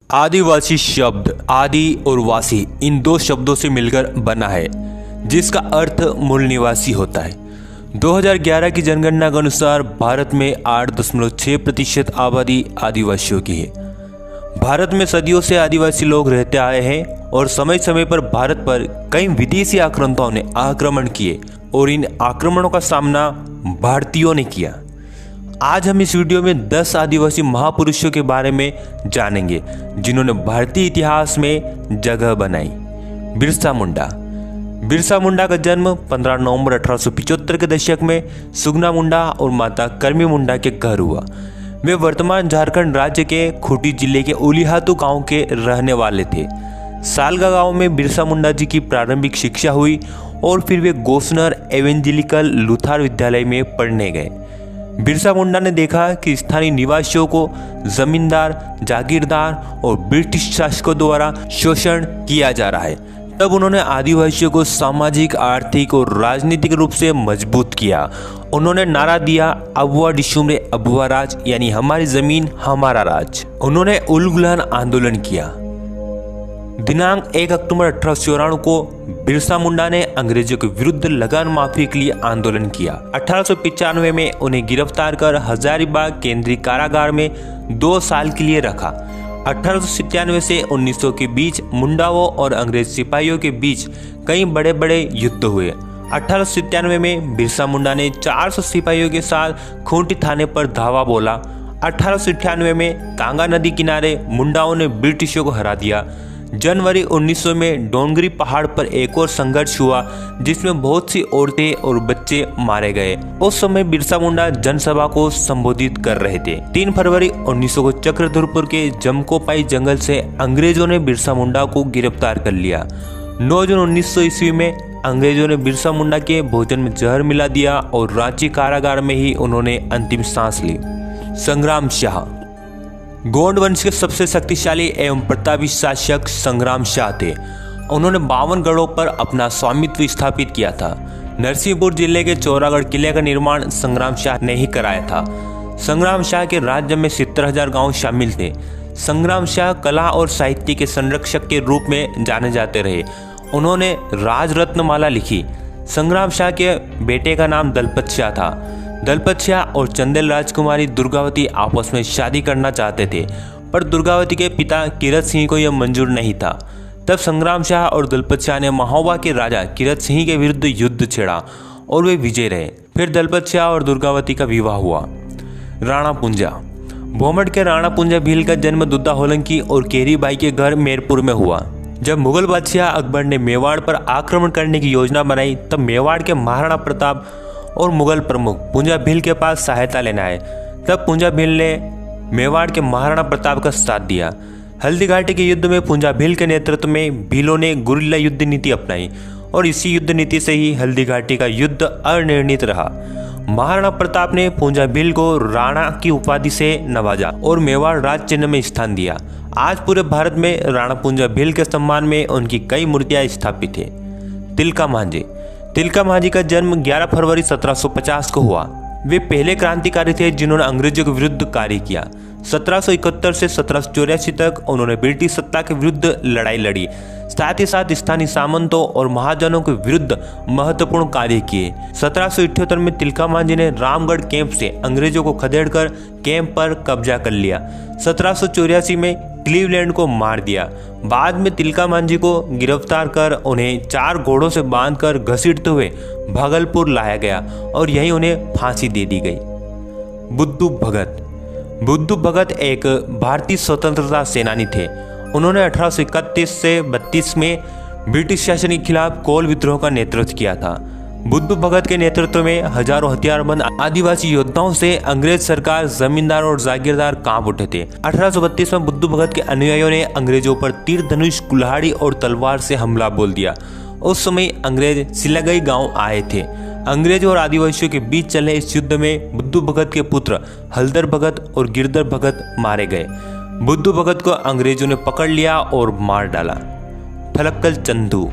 आदिवासी शब्द आदि और वासी इन दो शब्दों से मिलकर बना है, जिसका अर्थ मूल निवासी होता है। 2011 की जनगणना के अनुसार भारत में 8.6% आबादी आदिवासियों की है। भारत में सदियों से आदिवासी लोग रहते आए हैं और समय समय पर भारत पर कई विदेशी आक्रांताओं ने आक्रमण किए और इन आक्रमणों का सामना भारतीयों ने किया। आज हम इस वीडियो में 10 आदिवासी महापुरुषों के बारे में जानेंगे जिन्होंने भारतीय इतिहास में जगह बनाई। बिरसा मुंडा का जन्म 15 नवंबर 1875 के दशक में सुगना मुंडा और माता कर्मी मुंडा के घर हुआ। वे वर्तमान झारखंड राज्य के खूंटी जिले के उलिहातू गांव के रहने वाले थे। सालगा गांव में बिरसा मुंडा जी की प्रारंभिक शिक्षा हुई और फिर वे गोसनर एवेंजेलिकल लुथार विद्यालय में पढ़ने गए। बिरसा मुंडा ने देखा कि स्थानीय निवासियों को जमींदार, जागीरदार और ब्रिटिश शासकों द्वारा शोषण किया जा रहा है। तब उन्होंने आदिवासियों को सामाजिक, आर्थिक और राजनीतिक रूप से मजबूत किया। उन्होंने नारा दिया, अबुआ डिशुमरे अबुआ राज, यानी हमारी जमीन हमारा राज। उन्होंने उलगुलान आंदोलन किया। दिनांक 1 अक्टूबर 1894 को बिरसा मुंडा ने अंग्रेजों के विरुद्ध लगान माफी के लिए आंदोलन किया। 1895 में उन्हें गिरफ्तार कर हजारीबाग केंद्रीय कारागार में 2 साल के लिए रखा। 1897 से 1900 के बीच मुंडाओं और अंग्रेज सिपाहियों के बीच कई बड़े बड़े युद्ध हुए। 1897 में बिरसा मुंडा ने 400 सिपाहियों के साथ खूंटी थाने पर धावा बोला। 1898 में कांगा नदी किनारे मुंडाओं ने ब्रिटिशों को हरा दिया। जनवरी 1900 में डोंगरी पहाड़ पर एक और संघर्ष हुआ जिसमें बहुत सी औरतें और बच्चे मारे गए। उस समय बिरसा मुंडा जनसभा को संबोधित कर रहे थे। 3 फरवरी 1900 को चक्रधरपुर के जमकोपाई जंगल से अंग्रेजों ने बिरसा मुंडा को गिरफ्तार कर लिया। 9 जून 1900 ईस्वी में अंग्रेजों ने बिरसा मुंडा के भोजन में जहर मिला दिया और रांची कारागार में ही उन्होंने अंतिम सांस ली। संग्राम शाह गोंड वंश के सबसे शक्तिशाली एवं प्रतापी शासक संग्राम शाह थे। उन्होंने 52 गढ़ों पर अपना स्वामित्व स्थापित किया था। नरसिंहपुर जिले के चौरागढ़ किले का निर्माण संग्राम शाह ने ही कराया था। संग्राम शाह के राज्य में 70,000 गांव शामिल थे। संग्राम शाह कला और साहित्य के संरक्षक के रूप में जाने जाते रहे। उन्होंने राजरत्नमाला लिखी। संग्राम शाह के बेटे का नाम दलपत शाह था। दलपत शाह और चंदेल राजकुमारी दुर्गावती आपस में शादी करना चाहते थे, पर दुर्गावती के पिता कीरत सिंह को यह मंजूर नहीं था। तब संग्राम शाह और दलपत शाह ने महोबा के राजा कीरत सिंह के विरुद्ध युद्ध छेड़ा और वे विजय रहे। फिर दलपत शाह और दुर्गावती का विवाह हुआ। राणा पुंजा भोमट के राणा पुंजा भील का जन्म दुद्दा होलंकी और केरी बाई के घर मेरपुर में हुआ। जब मुगल बादशाह अकबर ने मेवाड़ पर आक्रमण करने की योजना बनाई, तब मेवाड़ के महाराणा प्रताप और मुगल प्रमुख पुंजा भील के पास सहायता लेने आए। तब पुंजा भील ने मेवाड़ के महाराणा प्रताप का साथ दिया। हल्दी घाटी के युद्ध में पुंजा भील के नेतृत्व में भीलों ने गुरिल्ला युद्ध नीति अपनाई और इसी युद्ध नीति से ही हल्दी घाटी का युद्ध अनिर्णित रहा। महाराणा प्रताप ने पुंजा भील को राणा की उपाधि से नवाजा और मेवाड़ राज चिन्ह में स्थान दिया। आज पूरे भारत में राणा पुंजा भील के सम्मान में उनकी कई मूर्तियां स्थापित है। तिलका मांझी का जन्म 11 फरवरी 1750 को हुआ। वे पहले क्रांतिकारी थे जिन्होंने अंग्रेजों के विरुद्ध कार्य किया। 1771 से 1784 तक उन्होंने ब्रिटिश सत्ता के विरुद्ध लड़ाई लड़ी। साथ ही साथ स्थानीय सामंतों और महाजनों के विरुद्ध महत्वपूर्ण कार्य किए। 1778 में तिलका मांझी ने रामगढ़ कैंप से अंग्रेजों को खदेड़कर कैंप पर कब्जा कर लिया। 1784 में क्लीवलैंड को मार दिया। बाद में तिलका मांझी को गिरफ्तार कर उन्हें 4 घोड़ों से बांधकर घसीटते हुए भागलपुर लाया गया और यहीं उन्हें फांसी दे दी गई। बुद्धू भगत एक भारतीय स्वतंत्रता सेनानी थे। उन्होंने 1831 से 32 में ब्रिटिश शासन के खिलाफ कोल विद्रोह का नेतृत्व किया था। बुद्धू भगत के नेतृत्व में हजारों हथियारबंद आदिवासी योद्धाओं से अंग्रेज सरकार, जमींदार और जागीरदार कांप उठे थे। 1832 में बुद्धू भगत के अनुयायियों ने अंग्रेजों पर तीर धनुष, कुल्हाड़ी और तलवार से हमला बोल दिया। उस समय अंग्रेज सिलागई गांव आए थे। अंग्रेजों और आदिवासियों के बीच चले इस युद्ध में बुद्धू भगत के पुत्र हलदर भगत और गिरधर भगत मारे गए। बुद्धू भगत को अंग्रेजों ने पकड़ लिया और मार डाला। थलक्कल चंदू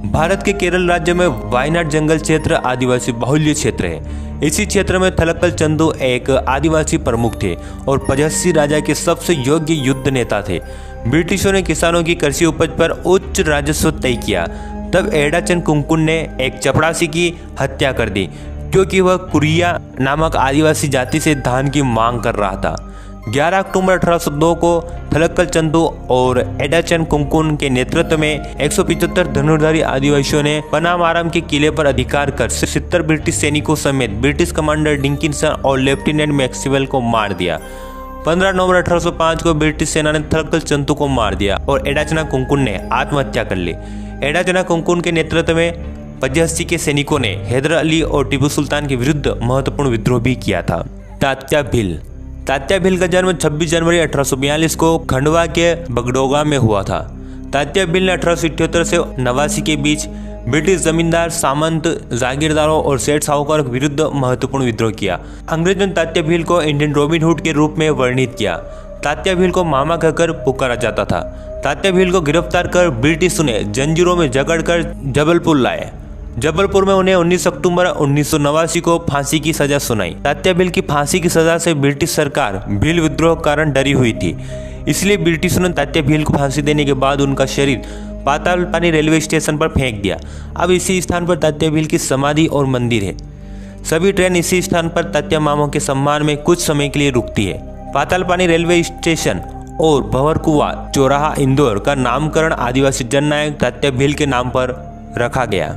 भारत के केरल राज्य में वायनाड जंगल क्षेत्र आदिवासी बाहुल्य क्षेत्र है। इसी क्षेत्र में थलक्कल चंदू एक आदिवासी प्रमुख थे और पजस्सी राजा के सबसे योग्य युद्ध नेता थे। ब्रिटिशों ने किसानों की कृषि उपज पर उच्च राजस्व तय किया। तब एडाचन कुंकुन ने एक चपड़ासी की हत्या कर दी क्योंकि वह कुरिया नामक आदिवासी जाति से धान की मांग कर रहा था। 11 अक्टूबर 1802 को थलक्कल चंदू और एडाचन कुंकुन के नेतृत्व में 175 धनुर्धारी आदिवासियों ने पनामाराम के किले पर अधिकार कर 70 ब्रिटिश सैनिकों समेत ब्रिटिश कमांडर डिकिंसन और लेफ्टिनेंट मैक्सवेल को मार दिया। 15 नवंबर 1805 को ब्रिटिश सेना ने थलक्कल चंदू को मार दिया और एडाचना कुंकुन ने आत्महत्या कर ली। एडाचना कुंकुन के नेतृत्व में 85 के सैनिकों ने हैदर अली और टीपू सुल्तान के विरुद्ध महत्वपूर्ण विद्रोह भी किया था। तात्या भील का जन्म 26 जनवरी 1842 को खंडवा के बगडोगा में हुआ था। तात्या भील ने 1878 से 89 के बीच ब्रिटिश जमींदार, सामंत, जागीरदारों और सेठ साहूकारों के विरुद्ध महत्वपूर्ण विद्रोह किया। अंग्रेजों ने तात्या भील को इंडियन रॉबिन हुड के रूप में वर्णित किया। तात्या भील को मामा कहकर पुकारा जाता था। तात्या भील को गिरफ्तार कर ब्रिटिशों ने जंजीरों में जकड़कर जबलपुर लाए। जबलपुर में उन्हें 19 अक्टूबर 1989 को फांसी की सजा सुनाई। तात्या भील की फांसी की सजा से ब्रिटिश सरकार भील विद्रोह के कारण डरी हुई थी, इसलिए ब्रिटिशों ने तात्या भील को फांसी देने के बाद उनका शरीर पाताल पानी रेलवे स्टेशन पर फेंक दिया। अब इसी स्थान पर तात्या भील की समाधि और मंदिर है। सभी ट्रेन इसी स्थान पर तात्या मामों के सम्मान में कुछ समय के लिए रुकती है। पाताल पानी रेलवे स्टेशन और भंवरकुआ चौराहा इंदौर का नामकरण आदिवासी जननायक तात्या भील के नाम पर रखा गया।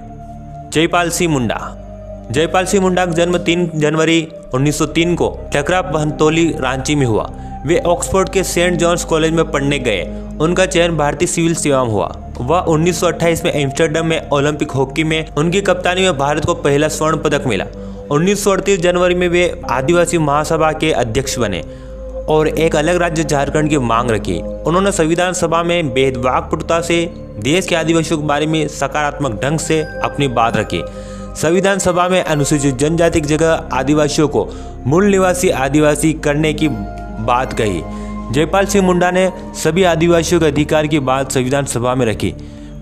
जयपाल सिंह मुंडा का जन्म 3 जनवरी 1903 को चकरा बहनतोली रांची में हुआ। वे ऑक्सफोर्ड के सेंट जॉन्स कॉलेज में पढ़ने गए। उनका चयन भारतीय सिविल सेवा में हुआ। वह 1928 में एम्स्टर्डम में ओलंपिक हॉकी में उनकी कप्तानी में भारत को पहला स्वर्ण पदक मिला। 1938 जनवरी में वे आदिवासी महासभा के अध्यक्ष बने और एक अलग राज्य झारखंड की मांग रखी। उन्होंने संविधान सभा में भेदभावपूर्णता से देश के आदिवासियों के बारे में सकारात्मक ढंग से अपनी बात रखी। संविधान सभा में अनुसूचित जनजाति की जगह आदिवासियों को मूल निवासी आदिवासी करने की बात कही। जयपाल सिंह मुंडा ने सभी आदिवासियों के अधिकार की बात संविधान सभा में रखी।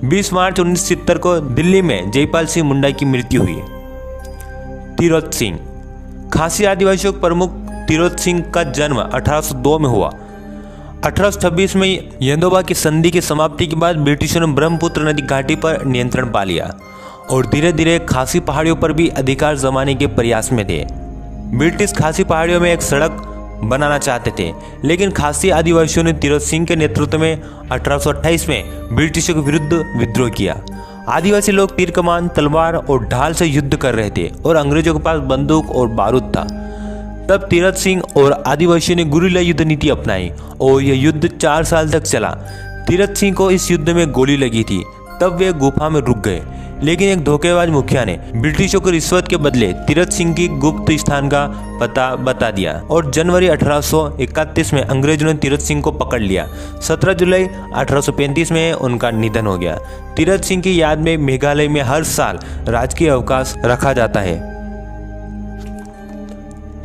20 मार्च 1970 को दिल्ली में जयपाल सिंह मुंडा की मृत्यु हुई। तिरोत सिंह खासी आदिवासियों के प्रमुख तिरोत सिंह का जन्म 1802 में हुआ। 1826 में यंदोबा की संधि की समाप्ति के बाद ब्रिटिशों ने ब्रह्मपुत्र नदी घाटी पर नियंत्रण पा लिया और धीरे धीरे खासी पहाड़ियों पर भी अधिकार जमाने के प्रयास में थे। ब्रिटिश खासी पहाड़ियों में एक सड़क बनाना चाहते थे, लेकिन खासी आदिवासियों ने तिरोत सिंह के नेतृत्व में 1828 में ब्रिटिशों के विरुद्ध विद्रोह किया। आदिवासी लोग तीर कमान, तलवार और ढाल से युद्ध कर रहे थे और अंग्रेजों के पास बंदूक और बारूद था। तब तिरोत सिंह और आदिवासियों ने गुरिल्ला युद्ध नीति अपनाई और यह युद्ध 4 साल तक चला। तिरोत सिंह को इस युद्ध में गोली लगी थी। तब वे गुफा में रुक गए, लेकिन एक धोखेबाज मुखिया ने ब्रिटिशों को रिश्वत के बदले तिरोत सिंह की गुप्त स्थान का पता बता दिया और जनवरी 1831 में अंग्रेजों ने तिरोत सिंह को पकड़ लिया। 17 जुलाई 1835 में उनका निधन हो गया। तिरोत सिंह की याद में मेघालय में हर साल राजकीय अवकाश रखा जाता है।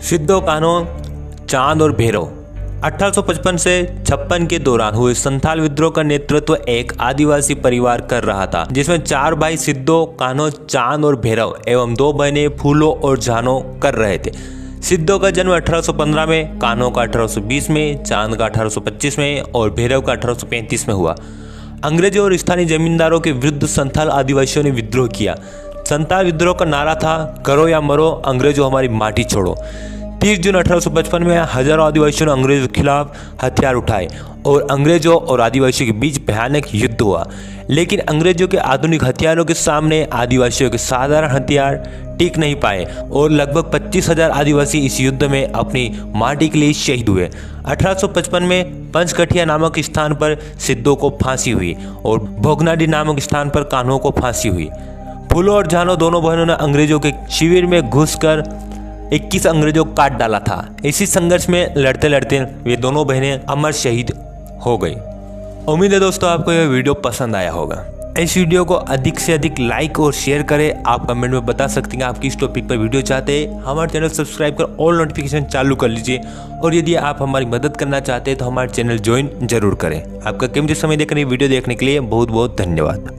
सिद्धो कान्हो, चांद और भैरव 1855 से 56 के दौरान हुए संथाल विद्रोह का नेतृत्व एक आदिवासी परिवार कर रहा था, जिसमें 4 भाई सिद्धो, कान्हो, चांद और भैरव एवं 2 बहनें फूलो और जानो कर रहे थे। सिद्धो का जन्म 1815 में, कान्हो का 1820 में, चांद का 1825 में और भैरव का 1835 में हुआ। अंग्रेजों और स्थानीय जमींदारों के विरुद्ध संथाल आदिवासियों ने विद्रोह किया। संथाल विद्रोह का नारा था, करो या मरो, अंग्रेजों हमारी माटी छोड़ो। 30 जून 1855 में हजारों आदिवासियों ने अंग्रेजों के खिलाफ हथियार उठाए और अंग्रेजों और आदिवासियों के बीच भयानक युद्ध हुआ। लेकिन अंग्रेजों के आधुनिक हथियारों के सामने आदिवासियों के साधारण हथियार टिक नहीं पाए और लगभग 25,000 आदिवासी इस युद्ध में अपनी माटी के लिए शहीद हुए। 1855 में पंचकठिया नामक स्थान पर सिद्धो को फांसी हुई और भोगनाडी नामक स्थान पर कान्हो को फांसी हुई। फूलो और जानो दोनों बहनों ने अंग्रेजों के शिविर में घुसकर 21 अंग्रेजों को काट डाला था। इसी संघर्ष में लड़ते लड़ते वे दोनों बहनें अमर शहीद हो गई। उम्मीद है दोस्तों आपको यह वीडियो पसंद आया होगा। इस वीडियो को अधिक से अधिक लाइक और शेयर करें। आप कमेंट में बता सकते हैं आप किस टॉपिक पर वीडियो चाहते हैं। हमारे चैनल सब्सक्राइब कर ऑल नोटिफिकेशन चालू कर लीजिए और यदि आप हमारी मदद करना चाहते हैं तो हमारे चैनल ज्वाइन जरूर करें। आपका कीमती समय देकर वीडियो देखने के लिए बहुत बहुत धन्यवाद।